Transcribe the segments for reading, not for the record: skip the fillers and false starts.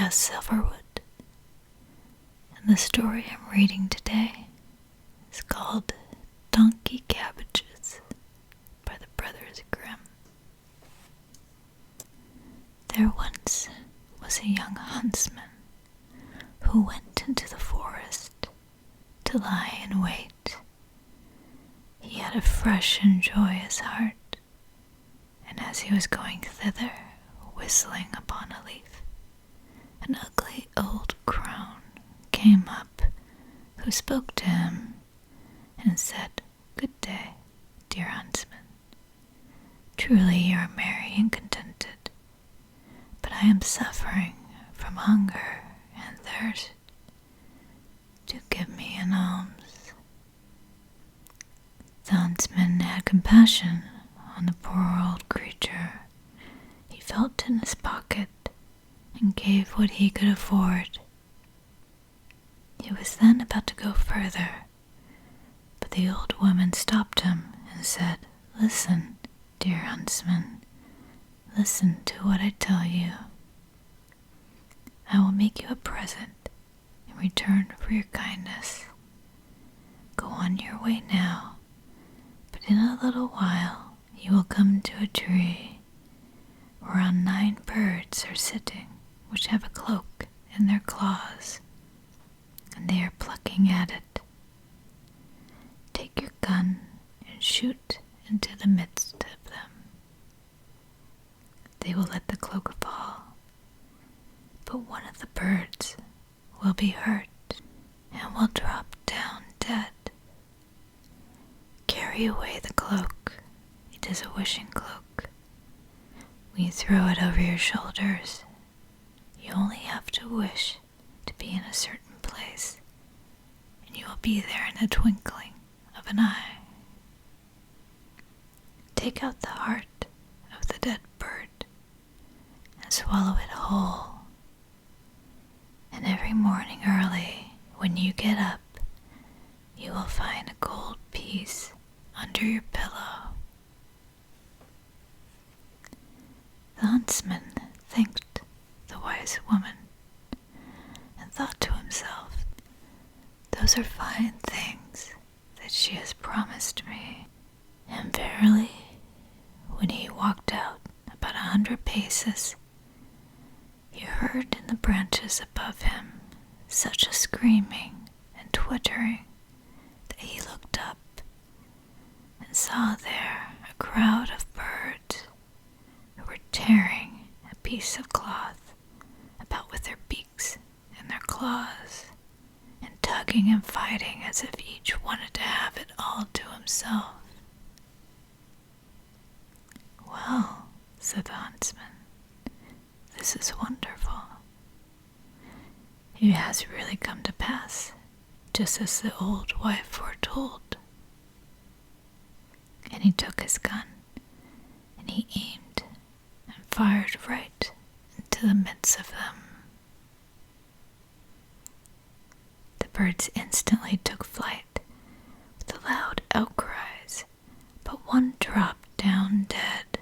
has silverwood. And the story I'm reading today is called Donkey Cabbages by the brothers Grimm. There once was a young huntsman who went into the forest to lie in wait. He had a fresh and joyous heart, and as he was going thither, whistling upon a leaf, an ugly old crone came up, who spoke to him and said, "Good day, dear huntsman. Truly you are merry and contented, but I am suffering from hunger and thirst. Do give me an alms." The huntsman had compassion on the poor old creature. He felt in his pocket and gave what he could afford. He was then about to go further, but the old woman stopped him and said, "Listen, dear huntsman, listen to what I tell you. I will make you a present in return for your kindness. Go on your way now, but in a little while you will come to a tree whereon 9 birds are sitting, which have a cloak in their claws, and they are plucking at it. Take your gun and shoot into the midst of them. They will let the cloak fall, but one of the birds will be hurt and will drop down dead. Carry away the cloak. It is a wishing cloak. When you throw it over your shoulders, you only have to wish to be in a certain place, and you will be there in the twinkling of an eye. Take out the heart of the dead bird and swallow it whole. And every morning early, when you get up, you will find a gold piece under your pillow." The huntsman thanked the wise woman and thought to himself, "Those are fine things that she has promised me." And verily, when he walked out about 100 paces, he heard in the branches above him such a screaming and twittering that he looked up and saw there a crowd of birds who were tearing a piece of cloth about with their beaks and their claws, and tugging and fighting as if each wanted to have it all to himself. "Well," said the huntsman, "this is wonderful. It has really come to pass, just as the old wife foretold." And he took his gun, and he aimed and fired right into the midst of them. The birds instantly took flight with loud outcries, but one dropped down dead,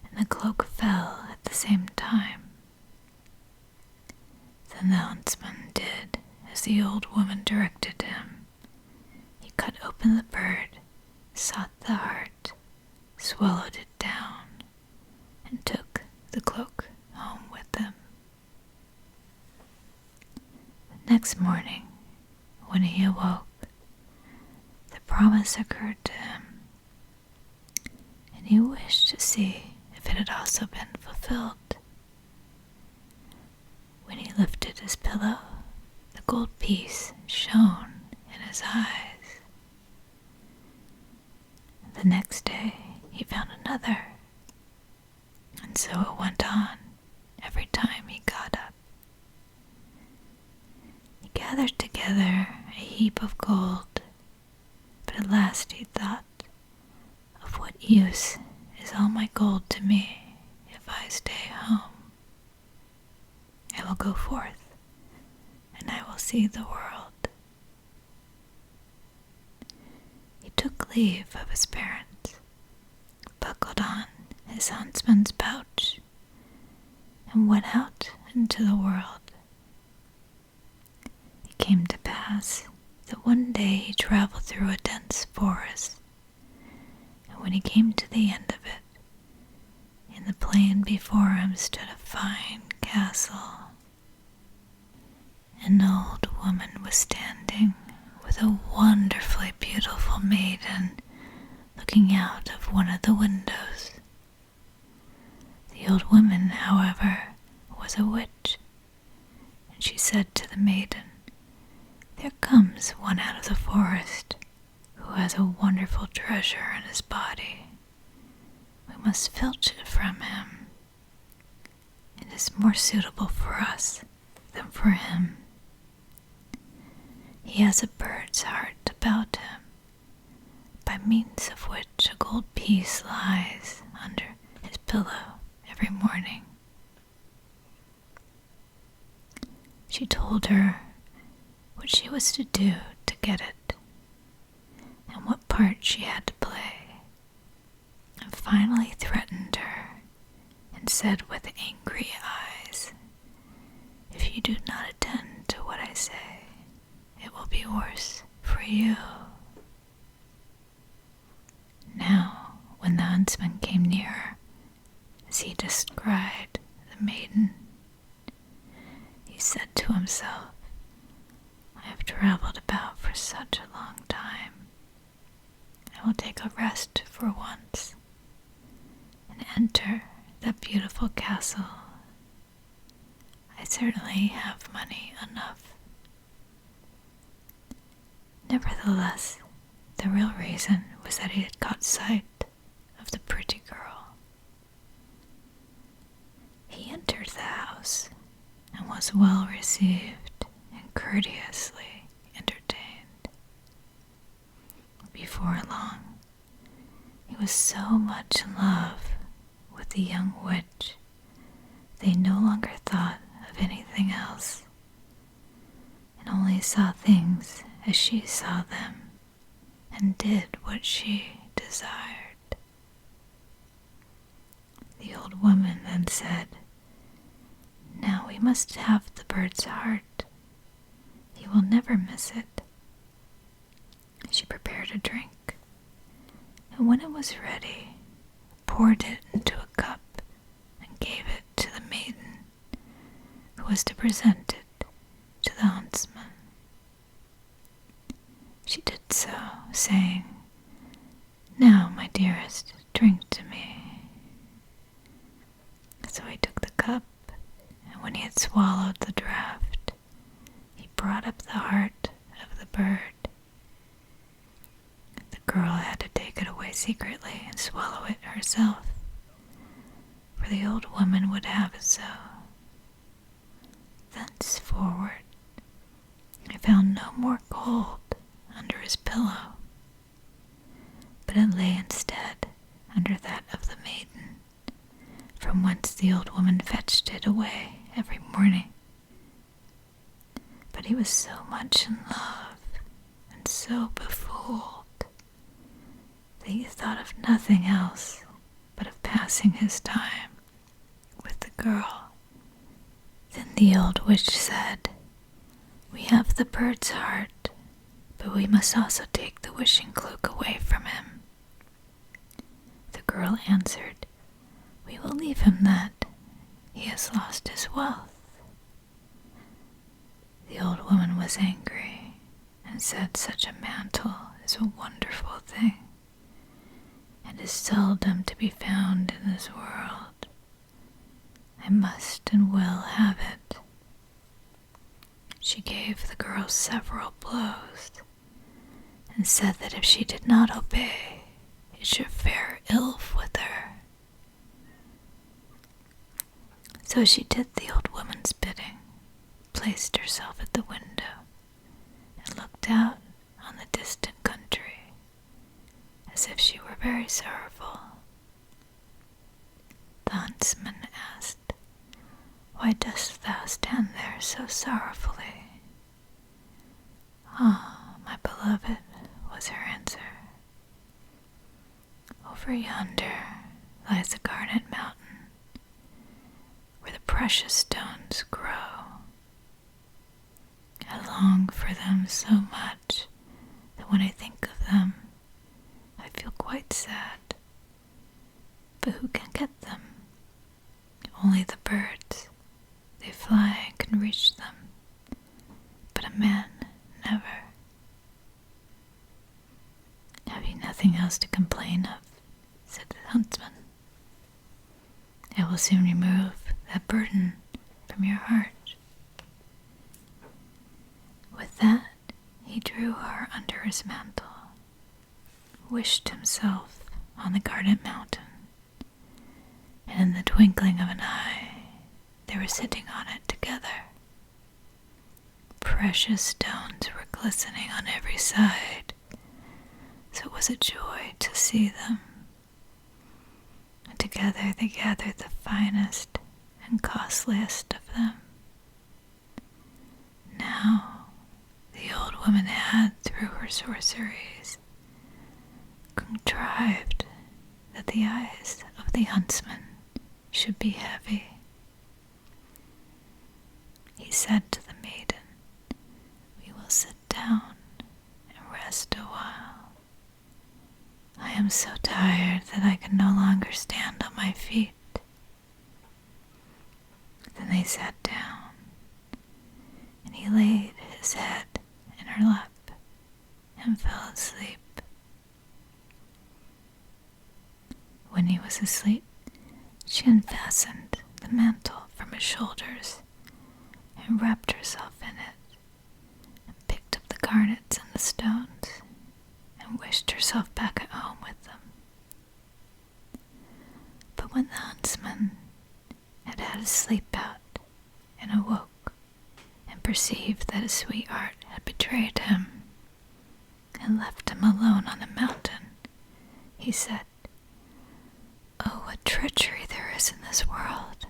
and the cloak fell at the same time. Then the huntsman did as the old woman directed him. He cut open the bird, sought the heart, swallowed it down, and took the cloak home with him. The next morning, when he awoke, the promise occurred to him, and he wished to see if it had also been fulfilled. When he lifted his pillow, the gold piece shone in his eyes. The next day he found another, and so it went on every time he got up. He gathered together a heap of gold, but at last he thought, "Of what use is all my gold to me if I stay home? I will go forth, and I will see the world." He took leave of his parents, buckled on his huntsman's pouch, and went out into the world. It came to pass that one day he traveled through a dense forest, and when he came to the end of it, in the plain before him stood a fine castle. An old woman was standing with a wonderfully beautiful maiden looking out of one of the windows. The old woman, however, was a witch, and she said to the maiden, "There comes one out of the forest who has a wonderful treasure in his body. We must filch it from him. It is more suitable for us than for him. He has a bird's heart about him, by means of which a gold piece lies under his pillow every morning." She told her what she was to do to get it, and what part she had to play, and finally threatened her and said with angry eyes, "If you do not attend to what I say, it will be worse for you." Now, when the huntsman came nearer, as he descried the maiden, he said to himself, "I have traveled about for such a long time. I will take a rest for once and enter that beautiful castle. I certainly have money enough." Nevertheless, the real reason was that he had caught sight of the pretty girl. He entered the house and was well received and courteously entertained. Before long, he was so much in love with the young witch, they no longer thought of anything else, and only saw things as she saw them, and did what she desired. The old woman then said, "Now we must have the bird's heart. He will never miss it." She prepared a drink, and when it was ready, poured it into a cup and gave it to the maiden, who was to present it to the huntsman. She did so, saying, "Now, my dearest, drink to me." So he took the cup, and when he had swallowed the draught, he brought up the heart of the bird. The girl had to take it away secretly and swallow it herself, for the old woman would have it so. Thenceforward, I found no more gold under his pillow, but it lay instead under that of the maiden, from whence the old woman fetched it away every morning. But he was so much in love and so befooled that he thought of nothing else but of passing his time with the girl. Then the old witch said, "We have the bird's heart, but we must also take the wishing cloak away from him." The girl answered, "We will leave him that. He has lost his wealth." The old woman was angry and said, "Such a mantle is a wonderful thing, and is seldom to be found in this world. I must and will have it." She gave the girl several blows, and said that if she did not obey, it should fare ill with her. So she did the old woman's bidding, placed herself at the window, and looked out on the distant country, as if she were very sorrowful. The huntsman asked, "Why dost thou stand there so sorrowfully?" "Ah, my beloved," was her answer, "over yonder lies a garnet mountain, where the precious stones long for them so much that when I think of them, I feel quite sad. But who can get them? Only the birds. They fly and can reach them, but a man never. Have you nothing else to complain of? Said the huntsman. I will soon remove that burden from your heart. With that, he drew her under his mantle, wished himself on the guarded mountain, and in the twinkling of an eye, they were sitting on it together. Precious stones were glistening on every side, so it was a joy to see them. And together they gathered the finest and costliest of them. Now, the old woman had, through her sorceries, contrived that the eyes of the huntsman should be heavy. He said to the maiden, "We will sit down and rest a while. I am so tired that I can no longer stand on my feet." Then they sat down, and he laid his head in her lap and fell asleep. When he was asleep, she unfastened the mantle from his shoulders and wrapped herself in it, and picked up the garnets and the stones, and wished herself back at home with them. But when the huntsman had had his sleep out and awoke, and perceived that his sweetheart had betrayed him and left him alone on the mountain, he said, "Oh, what treachery there is in this world!"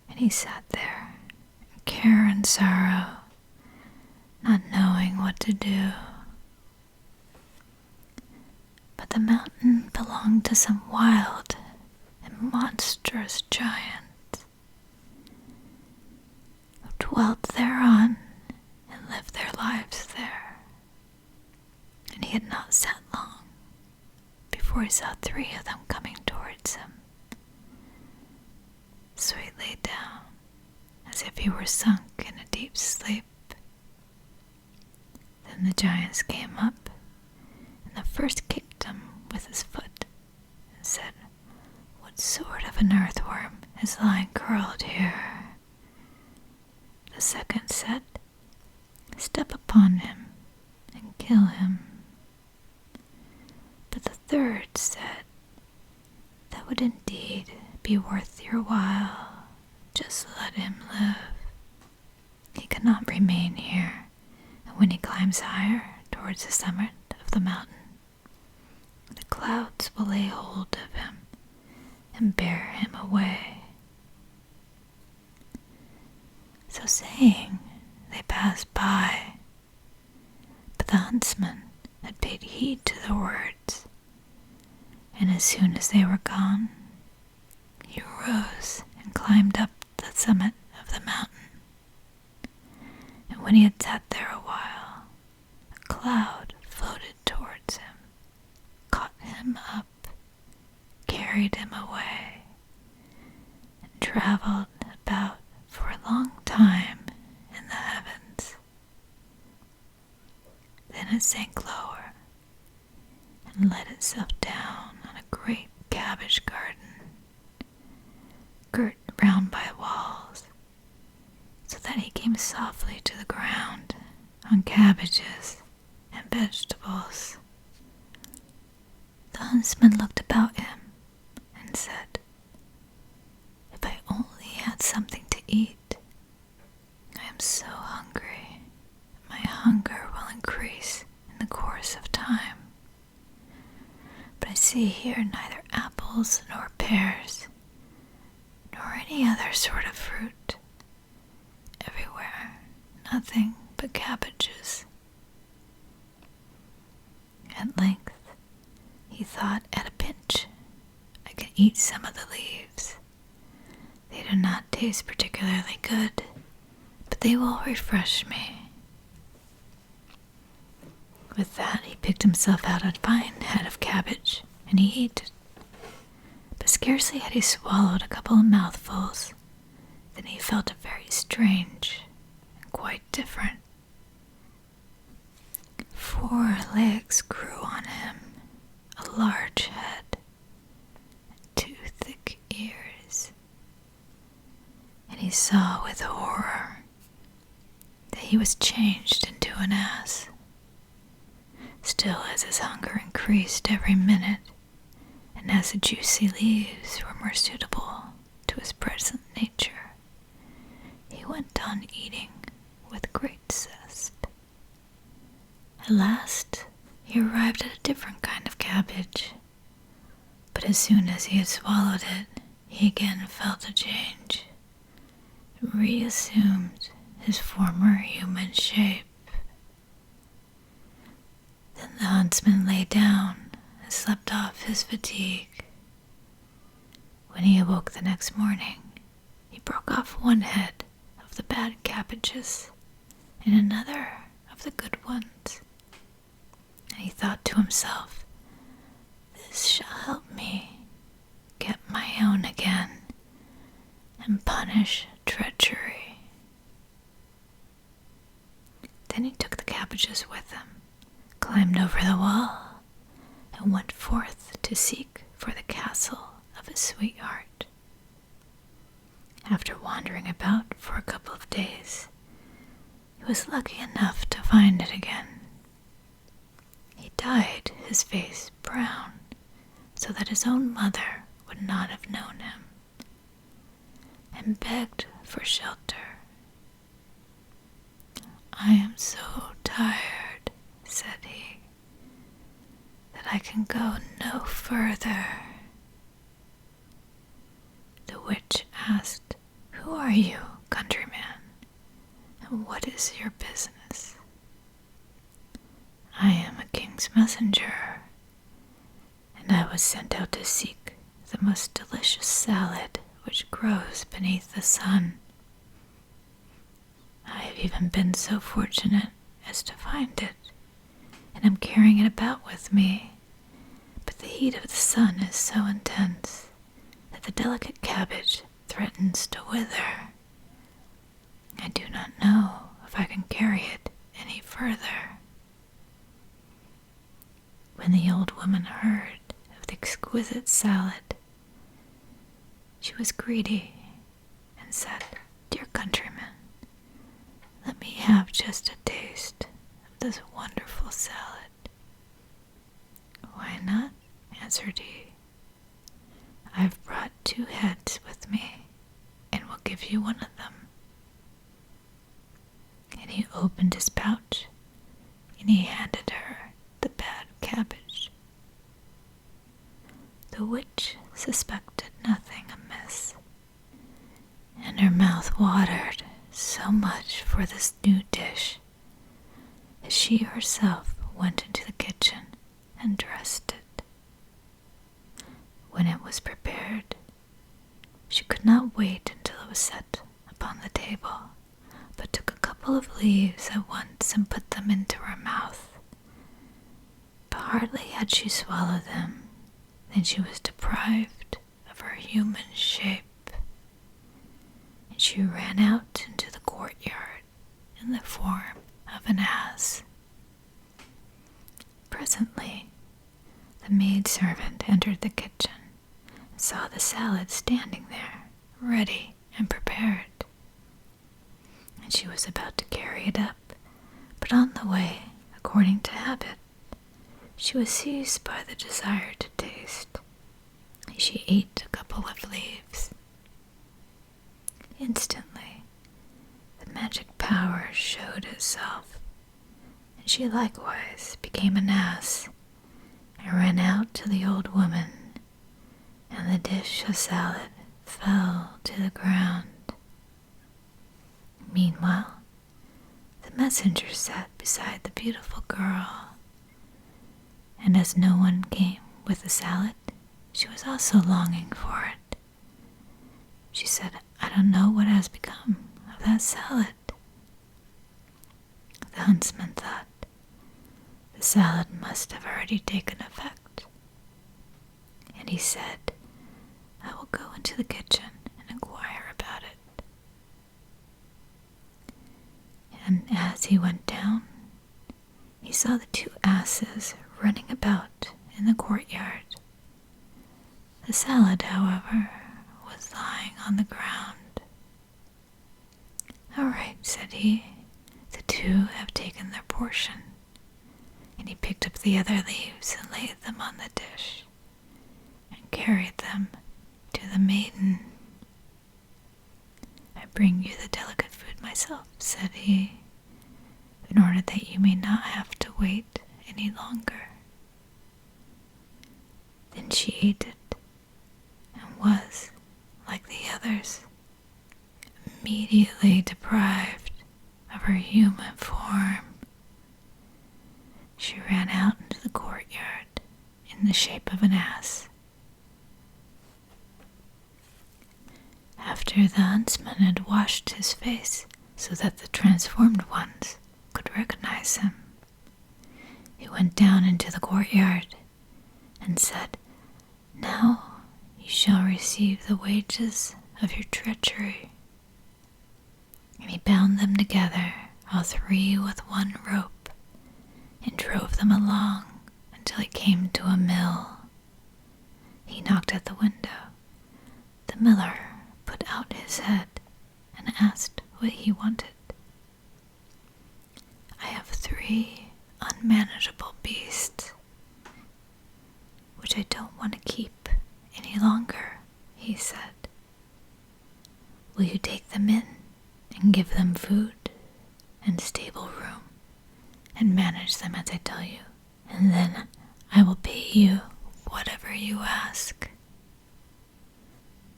And he sat there, in care and sorrow, not knowing what to do. But the mountain belonged to some wild and monstrous giants who dwelt thereon and lived their lives there. And he had not sat long before he saw 3 of them coming towards him. So he lay down as if he were sunk in a deep sleep. Then the giants came up, and the first kicked him with his foot and said, "What sort of an earthworm is lying curled here?" The second said, "Step upon him and kill him." But the third said, "That would indeed be worth your while. Just let him live. He cannot remain here, and when he climbs higher towards the summit of the mountain, the clouds will lay hold of him and bear him away." So saying, they passed by, but the huntsman had paid heed to the words, and as soon as they were gone, he rose and climbed up the summit of the mountain. And when he had sat there a while, a cloud floated towards him, caught him up, carried him away, and traveled about for a long time in the heavens. Then it sank lower and let itself down on a great cabbage garden, girt round by walls, so that he came softly to the ground on cabbages and vegetables. The huntsman looked about him and said, "If I only had something to eat. I am so hungry. My hunger will increase in the course of time. But I see here neither apples nor pears, nor any other sort of fruit. Everywhere, nothing but cabbages." At length, he thought, at a pinch, "I can eat some of the leaves. They do not taste particularly good, but but they will refresh me." With that, he picked himself out a fine head of cabbage, and he ate it. But scarcely had he swallowed a couple of mouthfuls than he felt very strange and quite different. 4 legs grew on him, a large head, and 2 thick ears, and he saw with horror that he was changed into an ass. Still, as his hunger increased every minute, and as the juicy leaves were more suitable to his present nature, he went on eating with great zest. At last, he arrived at a different kind of cabbage, but as soon as he had swallowed it, he again felt a change, and reassumed his former human shape. Then the huntsman lay down and slept off his fatigue. When he awoke the next morning, he broke off 1 head of the bad cabbages and another of the good ones. And he thought to himself, "This shall help me get my own again and punish treachery." Then he took the cabbages with him, climbed over the wall, and went forth to seek for the castle of his sweetheart. After wandering about for a couple of days, he was lucky enough to find it again. He dyed his face brown so that his own mother would not have known him, and begged for shelter. "I am so tired," said he, "that I can go no further." The witch asked, "Who are you, countryman, and what is your business?" "I am a king's messenger, and I was sent out to seek the most delicious salad which grows beneath the sun. I have even been so fortunate as to find it, and am carrying it about with me, but the heat of the sun is so intense that the delicate cabbage threatens to wither. I do not know if I can carry it any further." When the old woman heard of the exquisite salad, she was greedy and said, "Dear countryman, let me have just a taste of this wonderful salad." "Why not?" answered he. "I've brought 2 heads with me, and will give you one of them." And he opened his pouch, and he handed her the bad cabbage. The witch suspected nothing amiss, and her mouth watered so much for this new dish that she herself went into the kitchen and dressed it. When it was prepared, she could not wait until it was set upon the table, but took a couple of leaves at once and put them into her mouth. But hardly had she swallowed them than she was deprived of her human shape, and she ran out into the courtyard in the form of an ass. Presently, the maidservant entered the kitchen and saw the salad standing there, ready and prepared. And she was about to carry it up, but on the way, according to habit, she was seized by the desire to taste. She ate a couple of leaves. Instantly, the magic power showed itself, and she likewise became an ass and ran out to the old woman, and the dish of salad fell to the ground. Meanwhile, the messenger sat beside the beautiful girl, and as no one came with the salad, she was also longing for it. She said, "I don't know what has become of that salad. salad must have already taken effect. And he said, "I will go into the kitchen and inquire about it." And as he went down, he saw the 2 asses running about in the courtyard. The salad, however, was lying on the ground. "All right," said he, "the 2 have taken their portion." And he picked up the other leaves and laid them on the dish and carried them to the maiden. "I bring you the delicate food myself," said he, "in order that you may not have to wait any longer." Then she ate it and was, like the others, immediately deprived of her human form. She ran out into the courtyard in the shape of an ass. After the huntsman had washed his face so that the transformed ones could recognize him, he went down into the courtyard and said, "Now you shall receive the wages of your treachery." And he bound them together, all 3 with one rope, and drove them along until he came to a mill. He knocked at the window. The miller put out his head and asked what he wanted. "I have 3 unmanageable beasts, which I don't want to keep any longer," he said. "Will you take them in and give them food and stable room and manage them as I tell you, and then I will pay you whatever you ask?"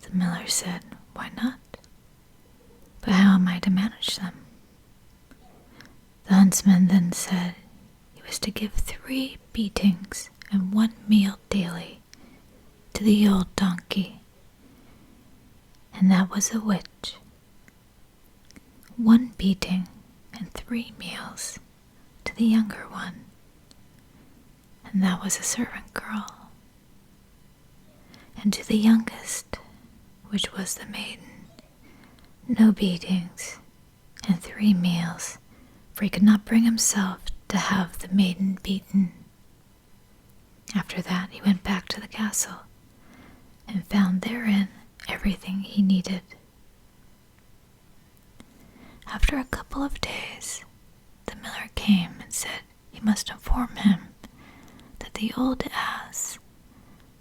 The miller said, "Why not? But how am I to manage them?" The huntsman then said he was to give 3 beatings and 1 meal daily to the old donkey, and that was a witch, 1 beating and 3 meals to the younger one, and that was a servant girl, and to the youngest, which was the maiden, no beatings and 3 meals, for he could not bring himself to have the maiden beaten. After that he went back to the castle and found therein everything he needed. After a couple of days, the miller came and said he must inform him that the old ass,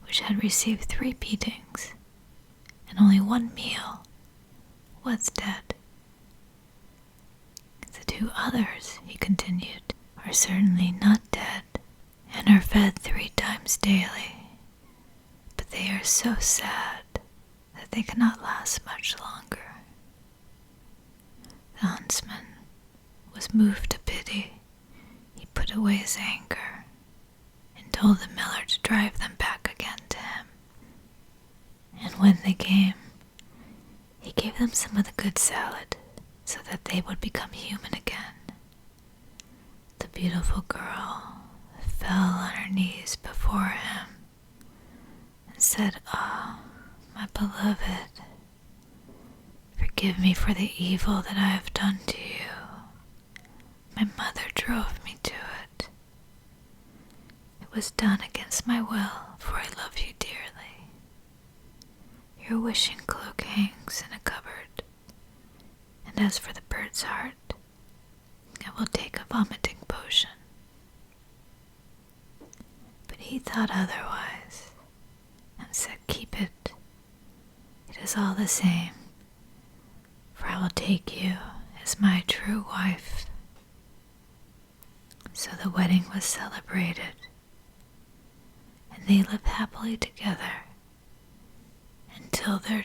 which had received 3 beatings and only 1 meal, was dead. "The 2 others," he continued, "are certainly not dead and are fed 3 times daily, but they are so sad that they cannot last much longer." The huntsman was moved to pity. He put away his anger and told the miller to drive them back again to him. And when they came, he gave them some of the good salad so that they would become human again. The beautiful girl fell on her knees before him and said, "Ah, my beloved, forgive me for the evil that I have done to you. My mother drove me to it. It was done against my will, for I love you dearly. Your wishing cloak hangs in a cupboard, and as for the bird's heart, I will take a vomiting potion." But he thought otherwise and said, "Keep it. It is all the same, for I will take you as my true wife." So the wedding was celebrated, and they lived happily together until their